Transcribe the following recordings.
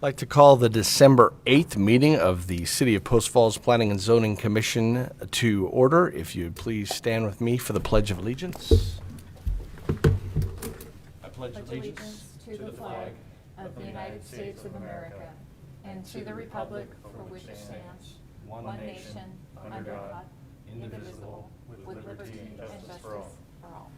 I'd like to call the December 8th meeting of the City of Post Falls Planning and Zoning Commission to order. If you'd please stand with me for the Pledge of Allegiance. I pledge allegiance to the flag of the United States of America and to the republic for which it stands, one nation, under God, indivisible, with liberty and justice for all.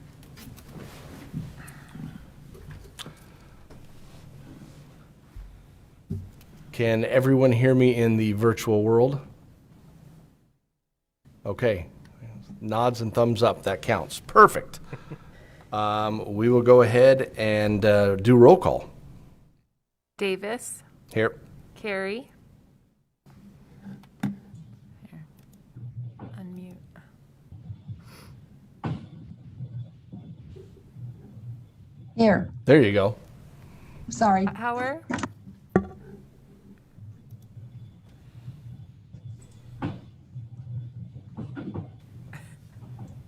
Can everyone hear me in the virtual world? Okay. Nods and thumbs up, that counts. Perfect. We will go ahead and do roll call. Davis. Here. Carey. Here. Unmute. Here, There you go. sorry. Hauer.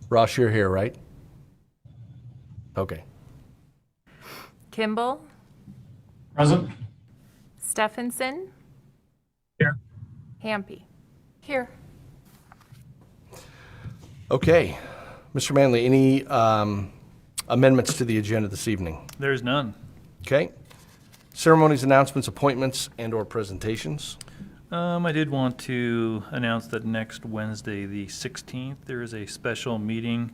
Ross, you're here, right? Okay. Kimball. Present. Stephenson. Here. Hampy. Here. Okay. Mr. Manley, any amendments to the agenda this evening? There's none. Okay. Ceremonies, announcements, appointments, and/or presentations. I did want to announce that next Wednesday, the 16th, there is a special meeting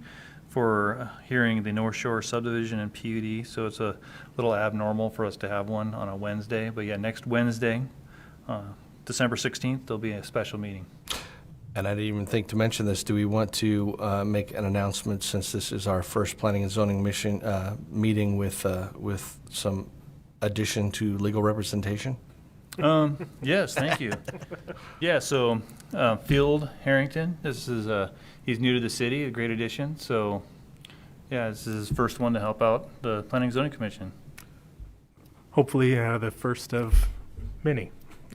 for hearing the North Shore subdivision and PUD. So it's a little abnormal for us to have one on a Wednesday. But yeah, next Wednesday, December 16th, there'll be a special meeting. And I didn't even think to mention this. Do we want to make an announcement, since this is our first Planning and Zoning Mission meeting with some addition to legal representation? Yes, thank you. Yeah, so Field Harrington, this is he's new to the city, a great addition. So yeah, this is his first one to help out the Planning and Zoning Commission. Hopefully the first of many.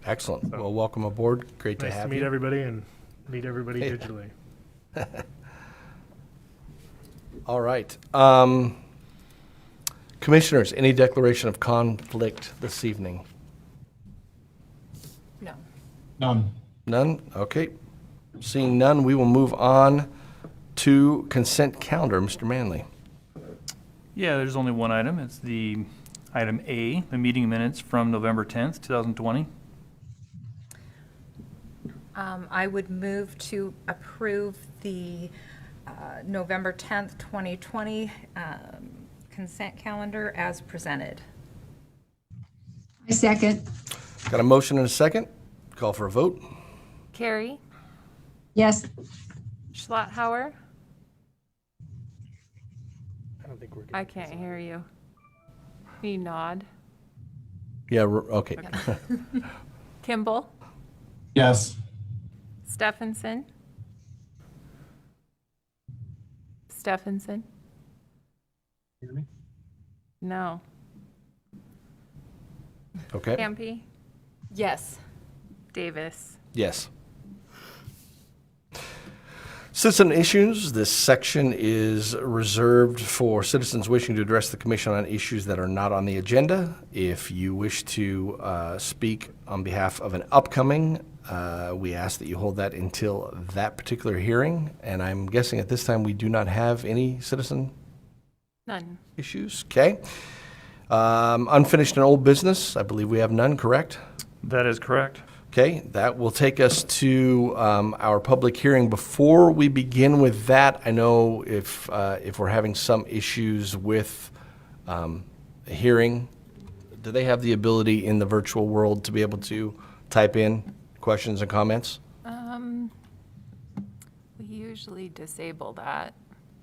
Excellent. Well, welcome aboard. Great to Nice have to meet you. everybody and meet everybody Hey. digitally. All right. Commissioners, any declaration of conflict this evening? No. None. None? Okay. Seeing none, we will move on to consent calendar. Mr. Manley. Yeah, there's only one item. It's the item A, the meeting minutes from November 10th, 2020. I would move to approve the November 10th, 2020 consent calendar as presented. I second. Got a motion and a second. Call for a vote. Carey. Yes, Schlotthauer. I don't think we're I can't hear you. Can you nod? Yeah, okay. Kimball. Yes. Stephenson. Stephenson. Hear me? No. Okay. Hampy. Yes. Davis. Yes. Citizen issues. This section is reserved for citizens wishing to address the commission on issues that are not on the agenda. If you wish to speak on behalf of an upcoming, we ask that you hold that until that particular hearing. And I'm guessing at this time we do not have any citizen None. issues. Okay. Unfinished and old business. I believe we have none, correct? That is correct. Okay, that will take us to our public hearing. Before we begin with that, I know if we're having some issues with hearing, do they have the ability in the virtual world to be able to type in questions and comments? We usually disable that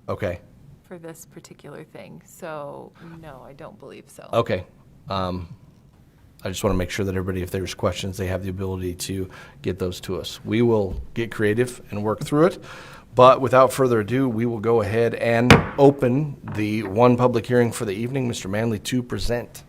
Okay, for this particular thing, so no, I don't believe so. okay. I just want to make sure that everybody, if there's questions, they have the ability to get those to us. We will get creative and work through it. But without further ado, we will go ahead and open the one public hearing for the evening. Mr. Manley to present.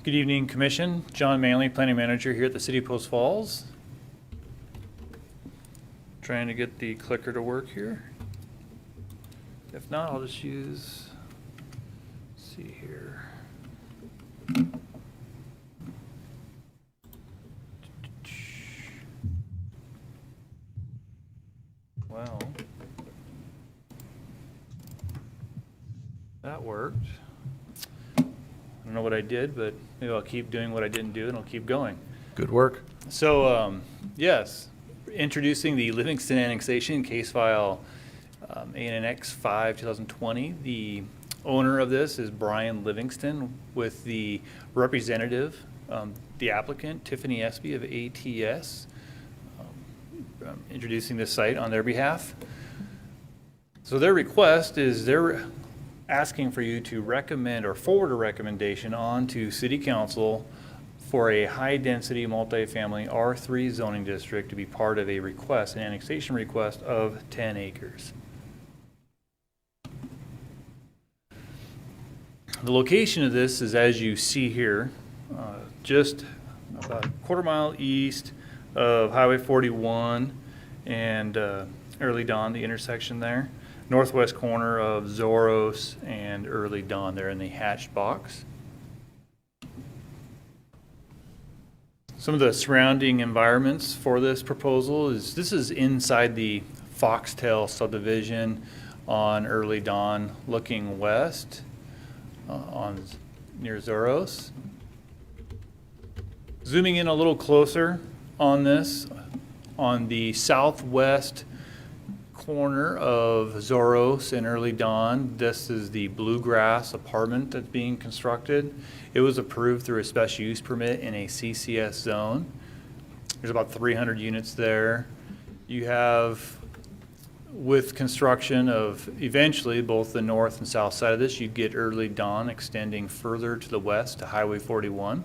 Good evening, Commission. John Manley, Planning Manager here at the City of Post Falls. Trying to get the clicker to work here. If not, I'll just use, let's see here. Well, that worked. I don't know what I did, but maybe I'll keep doing what I didn't do and I'll keep going. Good work. So, yes, introducing the Livingston annexation case file ANX 5 2020. The owner of this is Brian Livingston with the representative, the applicant, Tiffany Espy of ATS, introducing this site on their behalf. So their request is they're asking for you to recommend or forward a recommendation on to City Council for a high-density multifamily R3 zoning district to be part of a request, an annexation request of 10 acres. The location of this is, as you see here, just about a quarter mile east of Highway 41 and Early Dawn, the intersection there. Northwest corner of Zoros and Early Dawn there in the hatched box. Some of the surrounding environments for this proposal is this is inside the Foxtail subdivision on Early Dawn looking west near Zoros. Zooming in a little closer on this, on the southwest corner of Zoros and Early Dawn, this is the Bluegrass apartment that's being constructed. It was approved through a special use permit in a CCS zone. There's about 300 units there. You have, with construction of eventually both the north and south side of this, you get Early Dawn extending further to the west to Highway 41.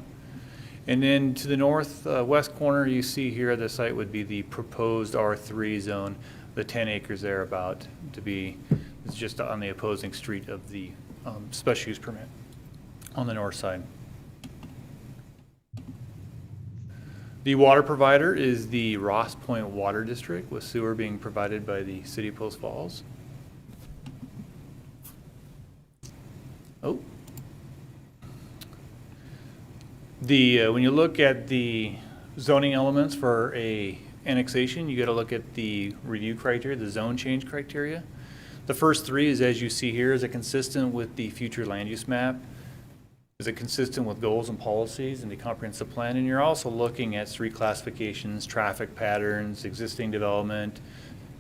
And then to the northwest corner you see here at the site would be the proposed R3 zone. The 10 acres there about to be, it's just on the opposing street of the special use permit on the north side. The water provider is the Ross Point Water District, with sewer being provided by the City of Post Falls. Oh. When you look at the zoning elements for a annexation, you got to look at the review criteria, the zone change criteria. The first three is, as you see here, is it consistent with the future land use map? Is it consistent with goals and policies in the comprehensive plan? And you're also looking at street classifications, traffic patterns, existing development,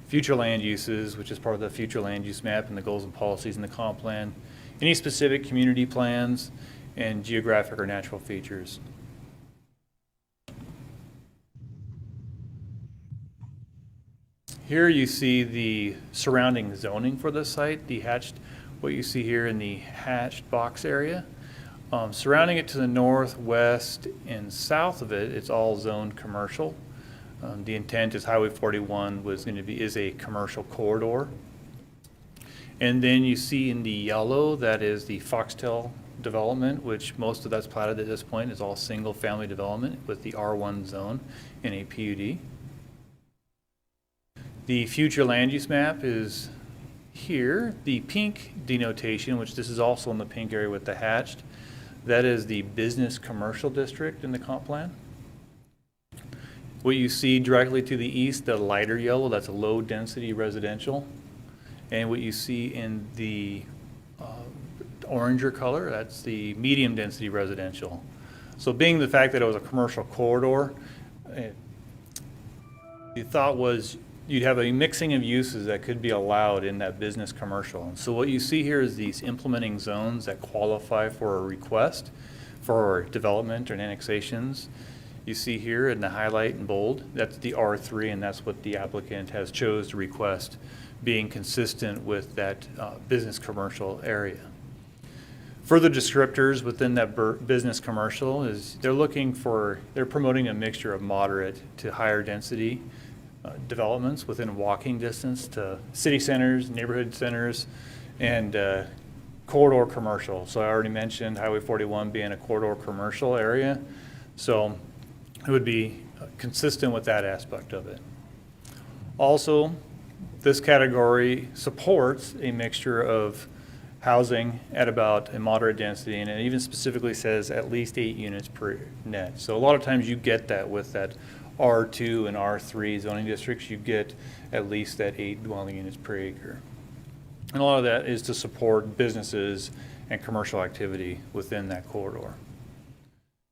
future land uses, which is part of the future land use map and the goals and policies in the comp plan, any specific community plans, and geographic or natural features. Here you see the surrounding zoning for this site, the hatched, what you see here in the hatched box area. Surrounding it to the northwest and south of it, it's all zoned commercial. The intent is Highway 41 is a commercial corridor. And then you see in the yellow, that is the Foxtail development, which most of that's platted at this point is all single family development with the R1 zone in a PUD. The future land use map is here. The pink denotation, which this is also in the pink area with the hatched, that is the business commercial district in the comp plan. What you see directly to the east, the lighter yellow, that's a low density residential. And what you see in the oranger color, that's the medium density residential. So being the fact that it was a commercial corridor, the thought was you'd have a mixing of uses that could be allowed in that business commercial. And so what you see here is these implementing zones that qualify for a request for development or annexations. You see here in the highlight in bold, that's the R3, and that's what the applicant has chose to request, being consistent with that business commercial area. Further descriptors within that business commercial is they're promoting a mixture of moderate to higher density developments within walking distance to city centers, neighborhood centers, and corridor commercial. So I already mentioned Highway 41 being a corridor commercial area. So it would be consistent with that aspect of it. Also, this category supports a mixture of housing at about a moderate density, and it even specifically says at least 8 units per net. So a lot of times you get that with that R2 and R3 zoning districts, you get at least that 8 dwelling units per acre. And a lot of that is to support businesses and commercial activity within that corridor.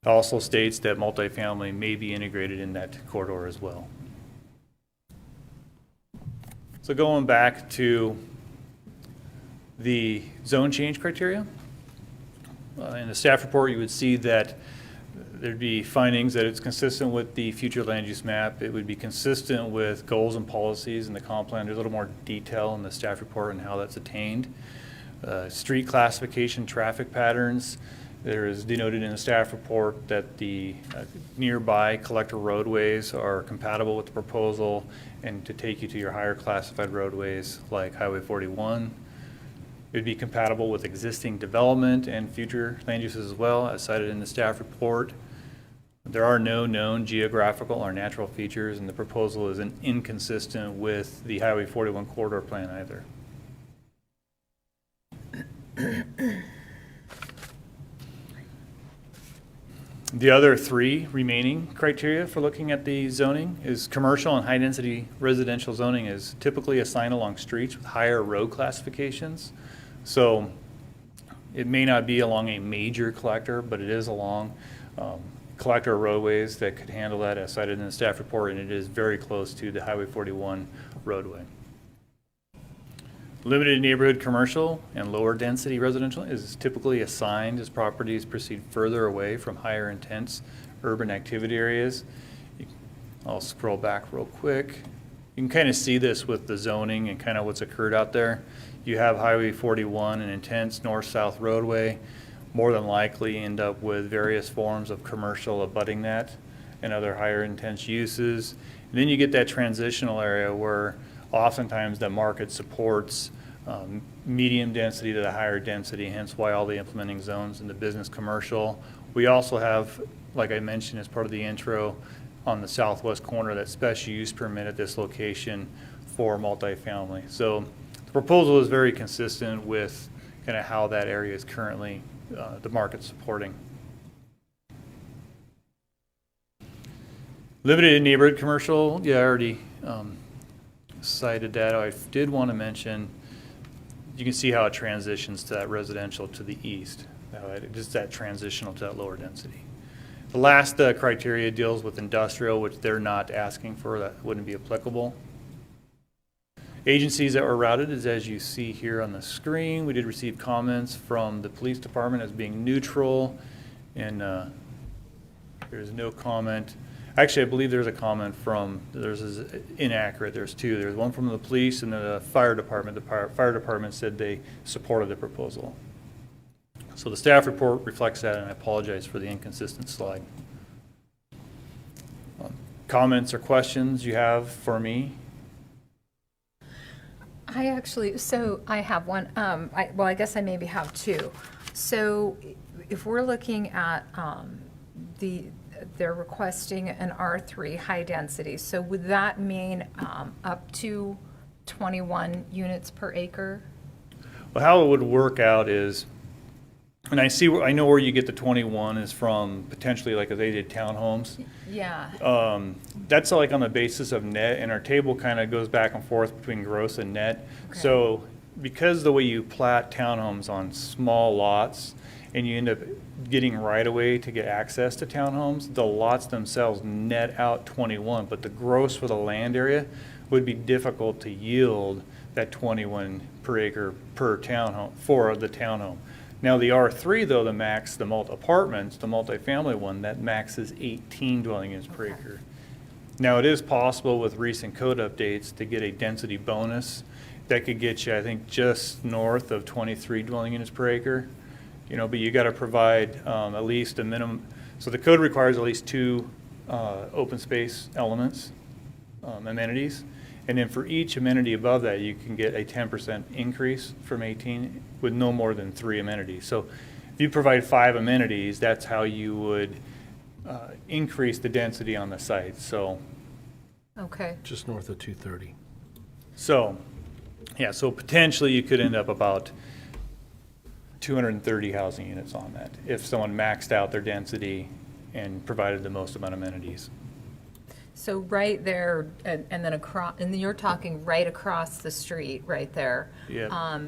It also states that multifamily may be integrated in that corridor as well. So going back to the zone change criteria, in the staff report, you would see that there'd be findings that it's consistent with the future land use map. It would be consistent with goals and policies in the comp plan. There's a little more detail in the staff report on how that's attained. Street classification, traffic patterns. There is denoted in the staff report that the nearby collector roadways are compatible with the proposal and to take you to your higher classified roadways like Highway 41. It would be compatible with existing development and future land uses as well, as cited in the staff report. There are no known geographical or natural features, and the proposal is inconsistent with the Highway 41 corridor plan either. The other 3 remaining criteria for looking at the zoning is commercial and high-density residential zoning is typically assigned along streets with higher road classifications. So it may not be along a major collector, but it is along collector roadways that could handle that as cited in the staff report, and it is very close to the Highway 41 roadway. Limited neighborhood commercial and lower density residential is typically assigned as properties proceed further away from higher intense urban activity areas. I'll scroll back real quick. You can kind of see this with the zoning and kind of what's occurred out there. You have Highway 41, an intense north-south roadway, more than likely end up with various forms of commercial abutting that and other higher intense uses. And then you get that transitional area where oftentimes the market supports medium density to the higher density, hence why all the implementing zones in the business commercial. We also have, like I mentioned as part of the intro, on the southwest corner, that special use permit at this location for multifamily. So the proposal is very consistent with kind of how that area is currently the market supporting. Limited neighborhood commercial, yeah, I already cited that. I did want to mention, you can see how it transitions to that residential to the east. Just that transitional to that lower density. The last criteria deals with industrial, which they're not asking for, that wouldn't be applicable. Agencies that were routed is as you see here on the screen. We did receive comments from the police department as being neutral, and there's no comment. Actually, I believe there's a comment from, there's inaccurate, there's 2. There's one from the police and the fire department. The fire department said they supported the proposal. So the staff report reflects that, and I apologize for the inconsistent slide. Comments or questions you have for me? I have one. I guess I maybe have 2. So if we're looking at they're requesting an R3 high density, so would that mean up to 21 units per acre? Well, how it would work out is, and I know where you get the 21 is from, potentially like if they did townhomes. Yeah. That's like on the basis of net, and our table kind of goes back and forth between gross and net. Okay. So because the way you plat townhomes on small lots, and you end up getting right away to get access to townhomes, the lots themselves net out 21, but the gross for the land area would be difficult to yield that 21 per acre per townhome for the townhome. Now the R3 though, the max, the apartments, the multifamily one, that max is 18 dwelling units per acre. Now it is possible with recent code updates to get a density bonus that could get you, I think, just north of 23 dwelling units per acre. But you got to provide at least a minimum. So the code requires at least 2 open space elements, amenities. And then for each amenity above that, you can get a 10% increase from 18 with no more than 3 amenities. So if you provide 5 amenities, that's how you would increase the density on the site. So Okay. Just north of 230. So, yeah, so potentially you could end up about 230 housing units on that if someone maxed out their density and provided the most amount of amenities. So right there, and then across, and then you're talking right across the street, right there. Yeah.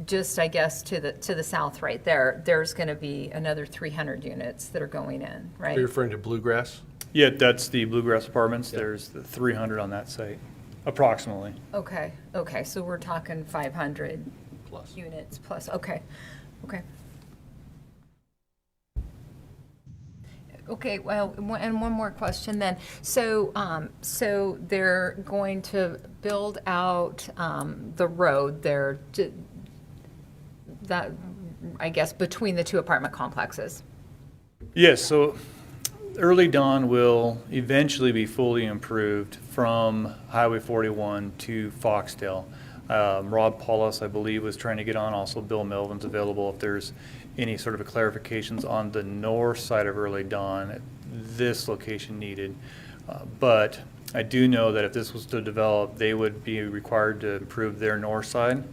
Just, I guess, to the south right there, there's going to be another 300 units that are going in, Are right? you referring to Bluegrass? Yeah, that's the Bluegrass Apartments. Yeah. There's the 300 on that site, approximately. Okay, so we're talking 500 Plus. units plus, okay. Okay, well, and one more question then. So, so they're going to build out the road there, that, I guess, between the two apartment complexes. Yes, so Early Dawn will eventually be fully improved from Highway 41 to Foxdale. Rob Paulus, I believe, was trying to get on. Also, Bill Melvin's available if there's any sort of clarifications on the north side of Early Dawn at this location needed. But I do know that if this was to develop, they would be required to improve their north side.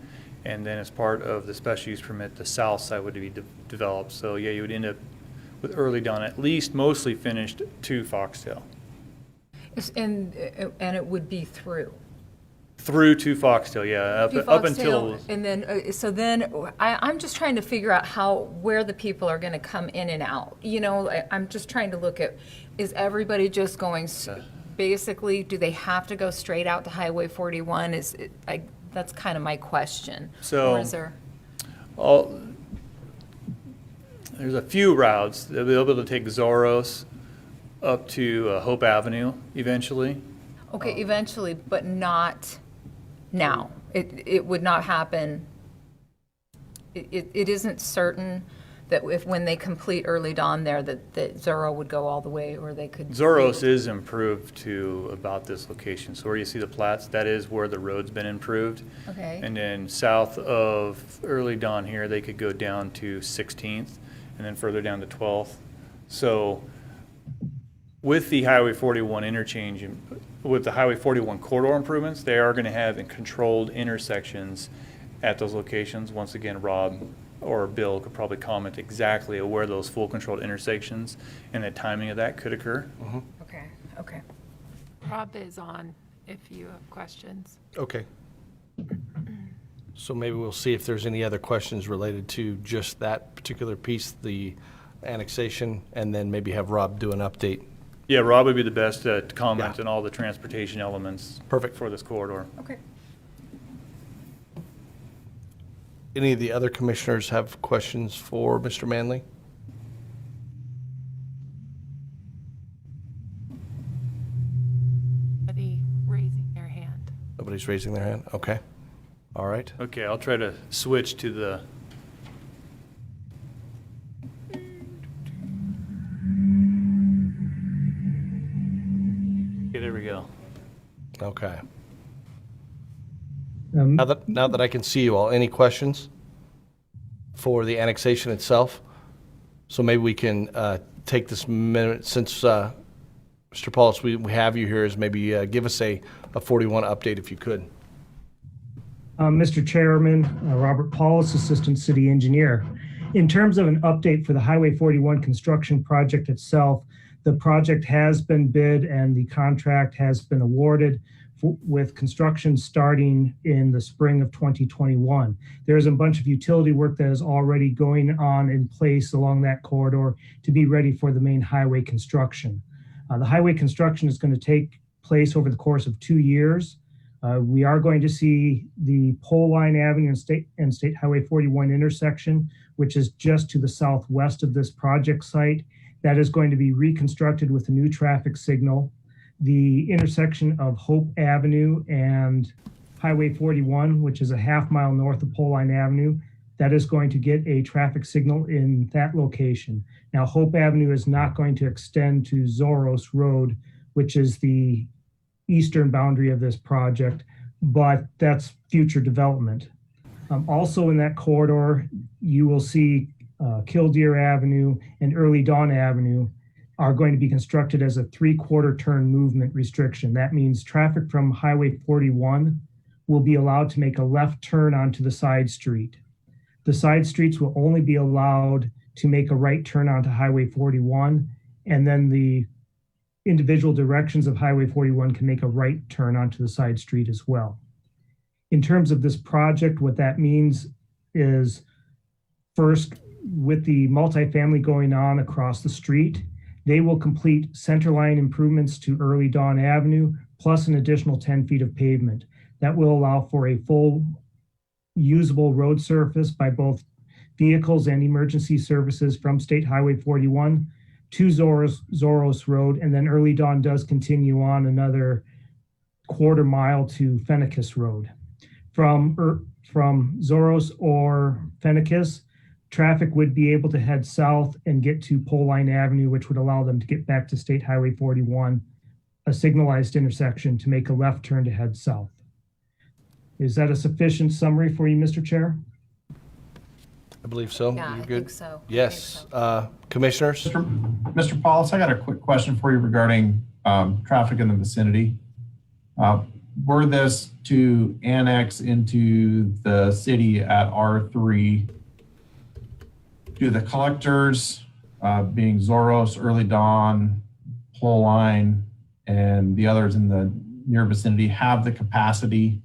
And then as part of the special use permit, the south side would be developed. So yeah, you would end up with Early Dawn at least mostly finished to Foxdale. And it would be through. Through to Foxdale, yeah, To up until, Foxdale, and then, so then, I'm just trying to figure out where the people are gonna come in and out. You know, I'm just trying to look at, is everybody just going, basically, do they have to go straight out to Highway 41? That's kind of my question. So- Or is there, there's a few routes. They'll be able to take Zoros up to Hope Avenue eventually. okay, eventually, but not now. It would not happen. It isn't certain that when they complete Early Dawn there, that Zorro would go all the way, or they could. Zoros is improved to about this location. So where you see the plats, that is where the road's been improved. Okay. And then south of Early Dawn here, they could go down to 16th and then further down to 12th. So with the Highway 41 interchange, with the Highway 41 corridor improvements, they are going to have controlled intersections at those locations. Once again, Rob or Bill could probably comment exactly where those full controlled intersections and the timing of that could occur. Okay. Rob is on if you have questions. Okay. So maybe we'll see if there's any other questions related to just that particular piece, the annexation, and then maybe have Rob do an update. Yeah, Rob would be the best to comment Yeah. on all the transportation elements. Perfect. For this corridor. Okay. Any of the other commissioners have questions for Mr. Manley? Somebody raising their hand. Nobody's raising their hand? Okay. All right. Okay, I'll try to switch to the. Okay, there we go. Okay. Now that I can see you all, any questions for the annexation itself? So maybe we can take this minute, since Mr. Paulus, we have you here, is maybe give us a 41 update if you could. Mr. Chairman, Robert Paulus, Assistant City Engineer. In terms of an update for the Highway 41 construction project itself, the project has been bid and the contract has been awarded, with construction starting in the spring of 2021. There's a bunch of utility work that is already going on in place along that corridor to be ready for the main highway construction. The highway construction is going to take place over the course of 2 years. We are going to see the Pole Line Avenue and State Highway 41 intersection, which is just to the southwest of this project site. That is going to be reconstructed with a new traffic signal. The intersection of Hope Avenue and Highway 41, which is a half-mile north of Pole Line Avenue, that is going to get a traffic signal in that location. Now, Hope Avenue is not going to extend to Zoros Road, which is the eastern boundary of this project, but that's future development. Also in that corridor, you will see Killdeer Avenue and Early Dawn Avenue are going to be constructed as a 3/4 turn movement restriction. That means traffic from Highway 41 will be allowed to make a left turn onto the side street. The side streets will only be allowed to make a right turn onto Highway 41, and then the individual directions of Highway 41 can make a right turn onto the side street as well. In terms of this project, what that means is, first, with the multifamily going on across the street, they will complete centerline improvements to Early Dawn Avenue, plus an additional 10 feet of pavement. That will allow for a full usable road surface by both vehicles and emergency services from State Highway 41 to Zoros Road, and then Early Dawn does continue on another quarter mile to Fennicus Road. From Zoros or Fennicus, traffic would be able to head south and get to Pole Line Avenue, which would allow them to get back to State Highway 41, a signalized intersection, to make a left turn to head south. Is that a sufficient summary for you, Mr. Chair? I believe so. Yeah, You're I good? think so. Yes. Commissioners? Mr. Paulus, I got a quick question for you regarding traffic in the vicinity. Were this to annex into the city at R3, do the collectors, being Zoros, Early Dawn, Pole Line, and the others in the near vicinity, have the capacity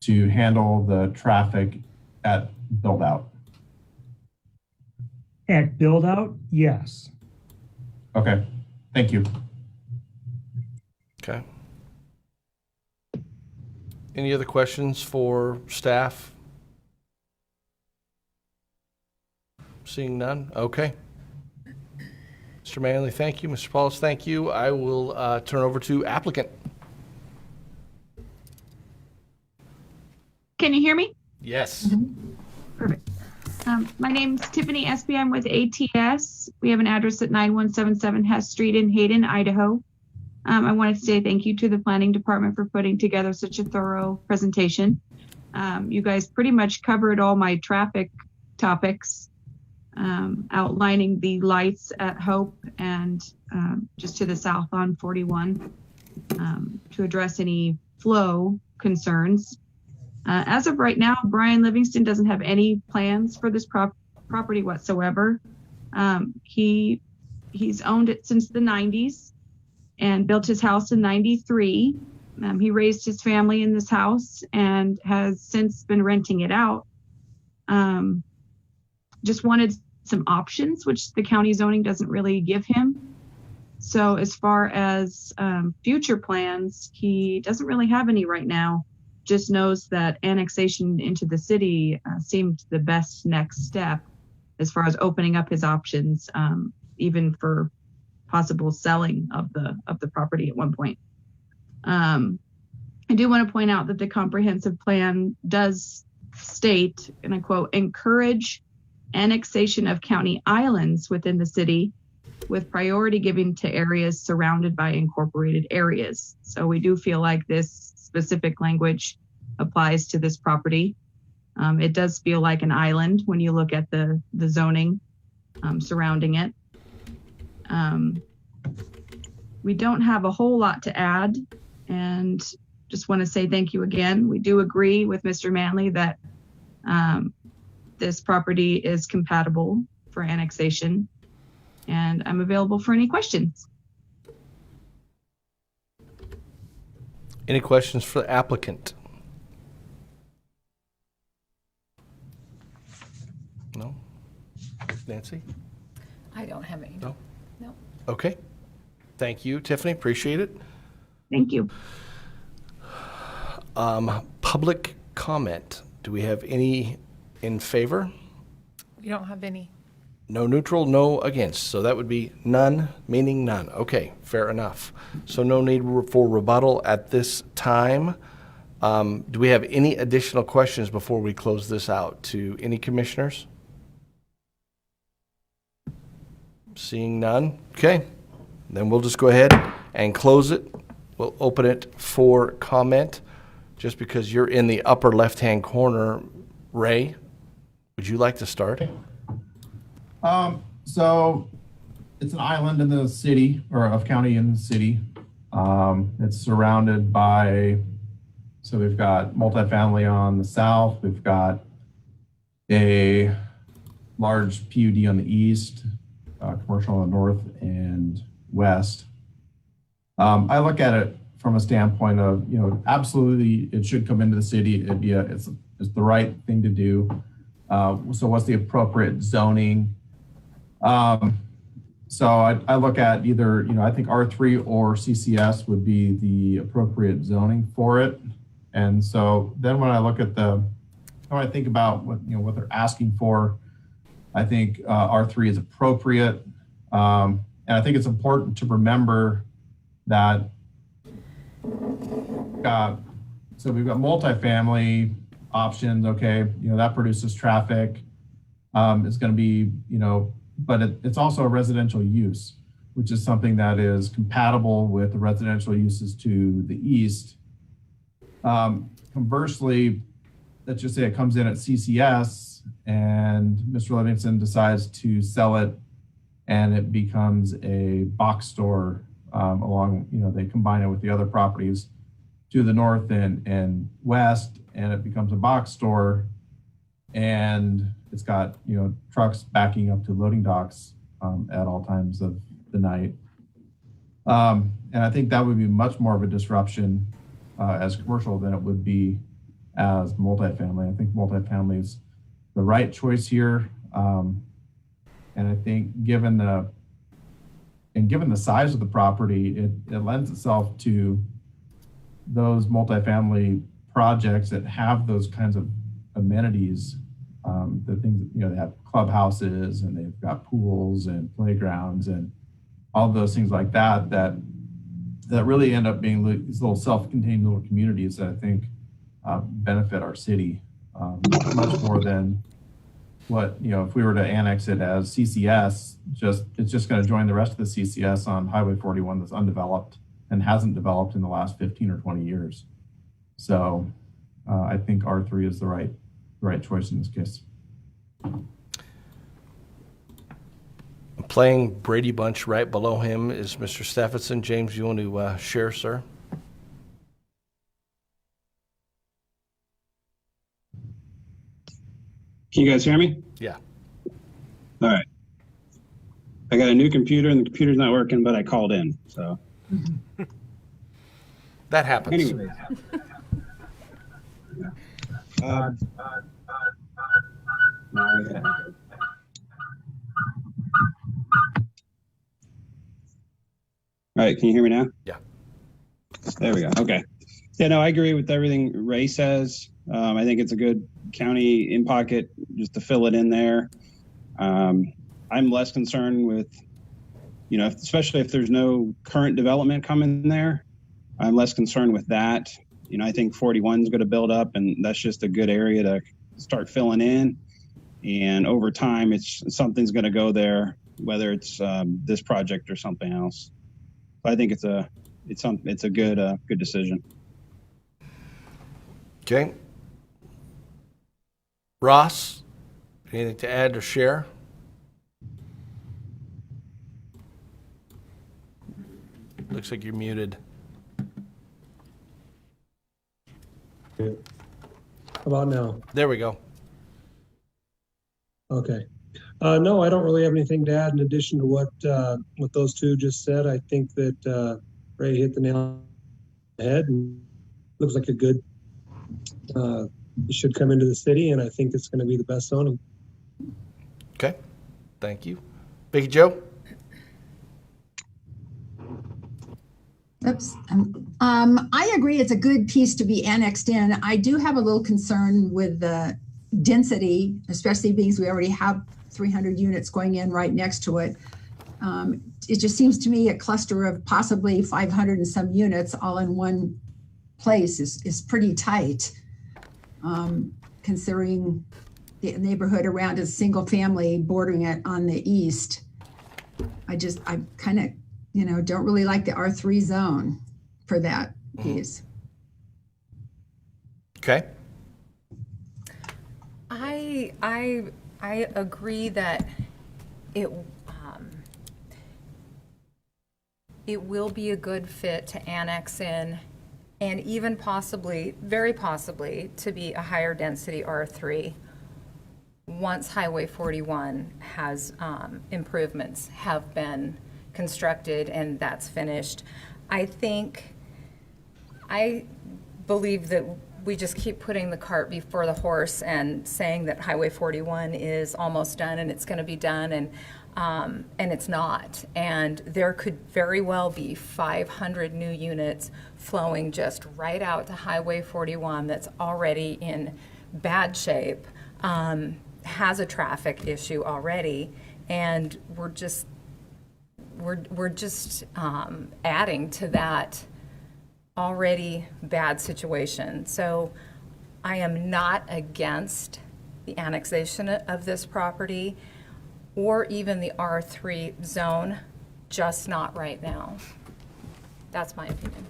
to handle the traffic at build out? At build out, yes. Okay, thank you. Okay. Any other questions for staff? Seeing none? Okay. Mr. Manley, thank you. Mr. Paulus, thank you. I will turn over to applicant. Can you hear me? Yes. Perfect. My name's Tiffany Espy. I'm with ATS. We have an address at 9177 Hess Street in Hayden, Idaho. I wanted to say thank you to the planning department for putting together such a thorough presentation. You guys pretty much covered all my traffic topics, outlining the lights at Hope and just to the south on 41 to address any flow concerns. As of right now, Brian Livingston doesn't have any plans for this property whatsoever. He's owned it since the 90s and built his house in 93. He raised his family in this house and has since been renting it out. Just wanted some options, which the county zoning doesn't really give him. So as far as future plans, he doesn't really have any right now. Just knows that annexation into the city seemed the best next step as far as opening up his options, even for possible selling of the property at one point. I do want to point out that the comprehensive plan does state, and I quote, encourage annexation of county islands within the city with priority given to areas surrounded by incorporated areas. So we do feel like this specific language applies to this property. It does feel like an island when you look at the zoning surrounding it. We don't have a whole lot to add, and just want to say thank you again. We do agree with Mr. Manley that this property is compatible for annexation, and I'm available for any questions. Any questions for the applicant? No? Nancy? I don't have any. No? No. Okay. Thank you, Tiffany. Appreciate it. Thank you. Public comment. Do we have any in favor? We don't have any. No neutral, no against. So that would be none, meaning none. Okay, fair enough. So no need for rebuttal at this time. Do we have any additional questions before we close this out to any commissioners? Seeing none. Okay, then we'll just go ahead and close it. We'll open it for comment. Just because you're in the upper left-hand corner, Ray, would you like to start? So it's an island in the city, or of county in the city. It's surrounded by So we've got multifamily on the south. We've got a large PUD on the east, commercial on the north and west. I look at it from a standpoint of, absolutely it should come into the city. It's the right thing to do. So what's the appropriate zoning? So I look at either, I think R3 or CCS would be the appropriate zoning for it. And so then when I look at when I think about what they're asking for, I think R3 is appropriate. And I think it's important to remember that so we've got multifamily options. Okay, that produces traffic. It's going to be, but it's also a residential use, which is something that is compatible with the residential uses to the east. Conversely, let's just say it comes in at CCS and Mr. Livingston decides to sell it and it becomes a box store along, they combine it with the other properties to the north and west, and it becomes a box store, and it's got, trucks backing up to loading docks at all times of the night. And I think that would be much more of a disruption as commercial than it would be as multifamily. I think multifamily is the right choice here. And I think given the size of the property, it lends itself to those multifamily projects that have those kinds of amenities. The things, they have clubhouses and they've got pools and playgrounds and all of those things like that really end up being these little self-contained little communities that I think benefit our city much more than what, if we were to annex it as CCS, it's just going to join the rest of the CCS on Highway 41 that's undeveloped and hasn't developed in the last 15 or 20 years. So I think R3 is the right choice in this case. Playing Brady Bunch right below him is Mr. Stephenson. James, you want to share, sir? Can you guys hear me? Yeah. All right. I got a new computer and the computer's not working, but I called in. So That happens. anyways. All right, can you hear me now? Yeah. There we go. Okay. Yeah, no, I agree with everything Ray says. I think it's a good county in pocket just to fill it in there. I'm less concerned with, especially if there's no current development coming there. I'm less concerned with that. I think 41 is going to build up, and that's just a good area to start filling in. And over time, something's going to go there, whether it's this project or something else. I think it's a good decision. Okay. Ross, anything to add or share? Looks like you're muted. How about now? There we go. Okay. No, I don't really have anything to add in addition to what those two just said. I think that Ray hit the nail on the head and looks like a good, it should come into the city, and I think it's going to be the best zoning. Okay. Thank you. Vicky Joe? Oops. I agree it's a good piece to be annexed in. I do have a little concern with the density, especially because we already have 300 units going in right next to it. It just seems to me a cluster of possibly 500 and some units all in one place is pretty tight, considering the neighborhood around is single family bordering it on the east. I kind of, don't really like the R3 zone for that piece. Okay. I agree that it will be a good fit to annex in and even possibly, very possibly, to be a higher density R3 once Highway 41 has improvements have been constructed and that's finished. I believe that we just keep putting the cart before the horse and saying that Highway 41 is almost done and it's going to be done, and it's not. And there could very well be 500 new units flowing just right out to Highway 41 that's already in bad shape, has a traffic issue already, and we're just adding to that already bad situation. So I am not against the annexation of this property or even the R3 zone, just not right now. That's my opinion.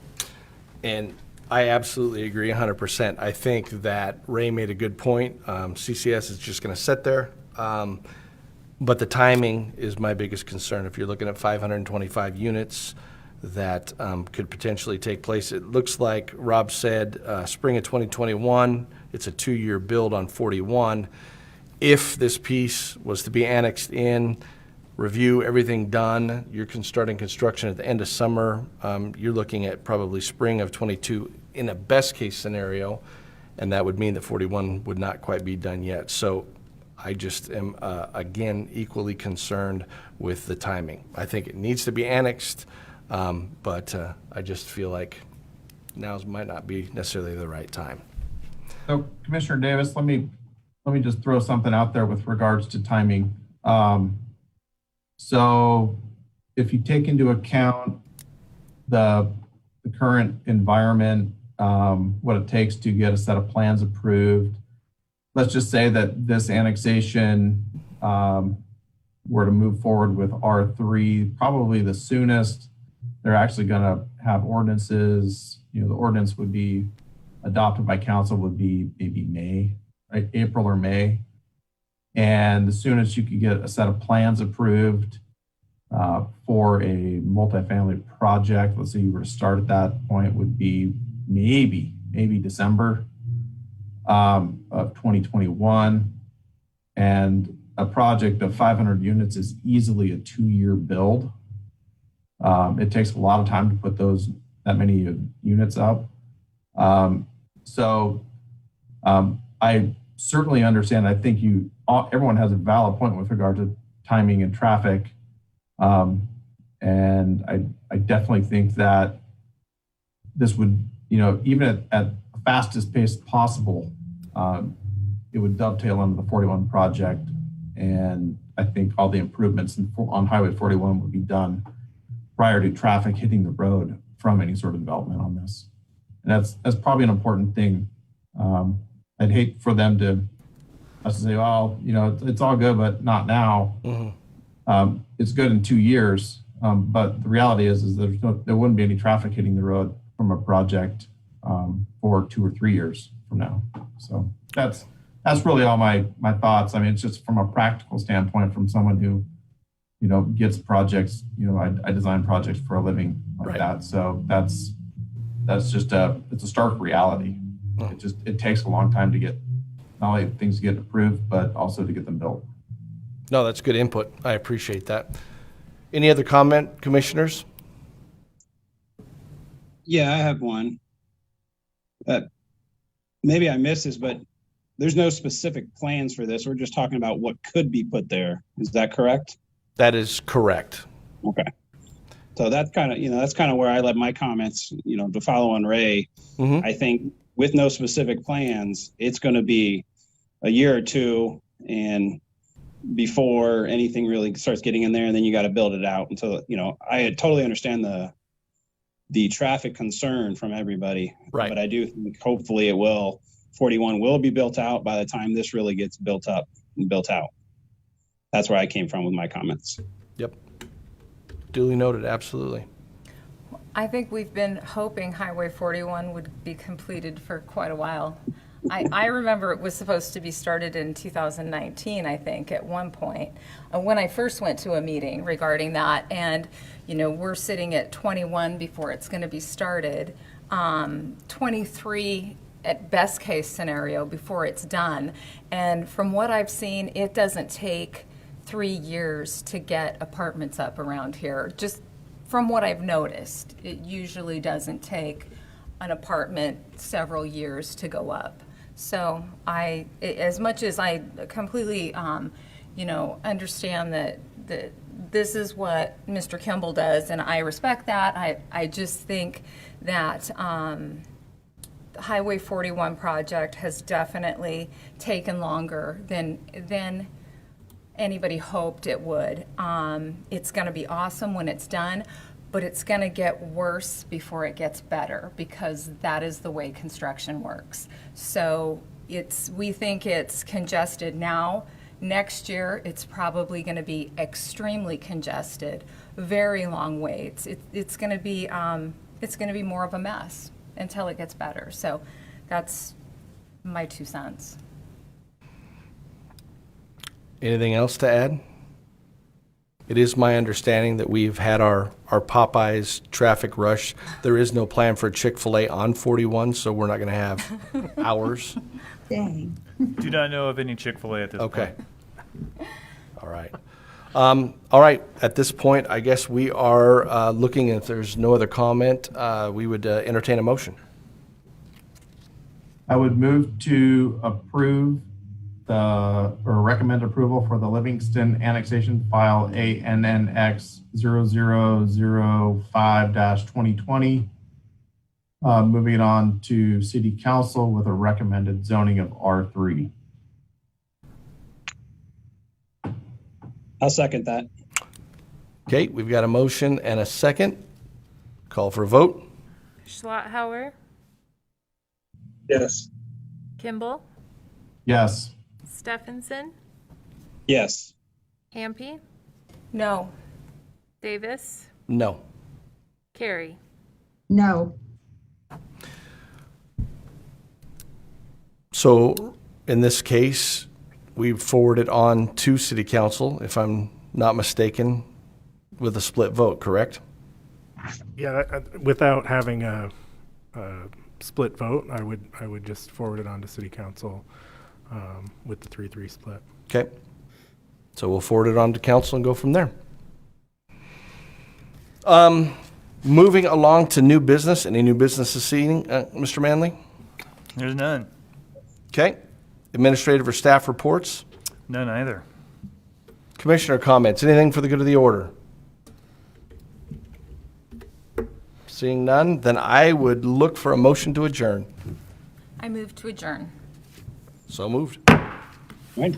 And I absolutely agree 100%. I think that Ray made a good point. CCS is just going to sit there. But the timing is my biggest concern. If you're looking at 525 units that could potentially take place, it looks like Rob said spring of 2021. It's a 2-year build on 41. If this piece was to be annexed in, review, everything done, you're starting construction at the end of summer. You're looking at probably spring of 22 in a best case scenario, and that would mean that 41 would not quite be done yet. So I just am, again, equally concerned with the timing. I think it needs to be annexed, but I just feel like now might not be necessarily the right time. So Commissioner Davis, let me just throw something out there with regards to timing. So if you take into account the current environment, what it takes to get a set of plans approved, let's just say that this annexation were to move forward with R3, probably the soonest they're actually going to have ordinances. The ordinance would be adopted by council would be maybe May, right? April or May. And the soonest you could get a set of plans approved for a multifamily project, let's say you were to start at that point, would be maybe December of 2021. And a project of 500 units is easily a 2-year build. It takes a lot of time to put that many units up. So I certainly understand. I think everyone has a valid point with regard to timing and traffic. And I definitely think that this would, even at the fastest pace possible, it would dovetail into the 41 project. And I think all the improvements on Highway 41 would be done prior to traffic hitting the road from any sort of development on this. And that's probably an important thing. I'd hate for them to say, well, it's all good, but not now. Mm-hmm. It's good in 2 years, but the reality is there wouldn't be any traffic hitting the road from a project for 2 or 3 years from now. So that's really all my thoughts. I mean, it's just from a practical standpoint, from someone who gets projects. I design projects for a living like right. that. So that's just it's a stark reality. It takes a long time to get not only things to get approved, but also to get them built. No, that's good input. I appreciate that. Any other comment, commissioners? Yeah, I have one. Maybe I missed this, but there's no specific plans for this. We're just talking about what could be put there. Is that correct? That is correct. Okay. So that's kind of where I left my comments, to follow on Ray. Mm-hmm. I think with no specific plans, it's going to be a year or two and before anything really starts getting in there, and then you got to build it out until, I totally understand the traffic concern from everybody. Right. But I do think hopefully 41 will be built out by the time this really gets built up and built out. That's where I came from with my comments. Yep. Duly noted, absolutely. I think we've been hoping Highway 41 would be completed for quite a while. I remember it was supposed to be started in 2019, I think, at one point, when I first went to a meeting regarding that. And, we're sitting at 21 before it's going to be started. 23 at best case scenario before it's done. And from what I've seen, it doesn't take 3 years to get apartments up around here. Just from what I've noticed, it usually doesn't take an apartment several years to go up. So as much as I completely, understand that this is what Mr. Kimball does, and I respect that, I just think that the Highway 41 project has definitely taken longer than anybody hoped it would. It's going to be awesome when it's done, but it's going to get worse before it gets better, because that is the way construction works. So we think it's congested now. Next year, it's probably going to be extremely congested, very long waits. It's going to be more of a mess until it gets better. So that's my 2 cents. Anything else to add? It is my understanding that we've had our Popeyes traffic rush. There is no plan for Chick-fil-A on 41, so we're not going to have hours. Dang. Do not know of any Chick-fil-A at this point. Okay. All right. All right. At this point, I guess we are looking, if there's no other comment, we would entertain a motion. I would move to approve or recommend approval for the Livingston annexation file ANNX 0005-2020. Moving it on to City Council with a recommended zoning of R3. I'll second that. Okay, we've got a motion and a second. Call for a vote. Schlotthauer, Yes. Kimball, Yes. Stephenson, Yes. Hampe, No. Davis, No. Carey. No. So in this case, we forward it on to City Council, if I'm not mistaken, with a split vote, correct? Yeah, without having a split vote, I would just forward it on to City Council with the 3-3 split. Okay. So we'll forward it on to council and go from there. Moving along to new business. Any new business this evening, Mr. Manley? There's none. Okay. Administrative or staff reports? None either. Commissioner comments? Anything for the good of the order? Seeing none, then I would look for a motion to adjourn. I move to adjourn. So moved. Right.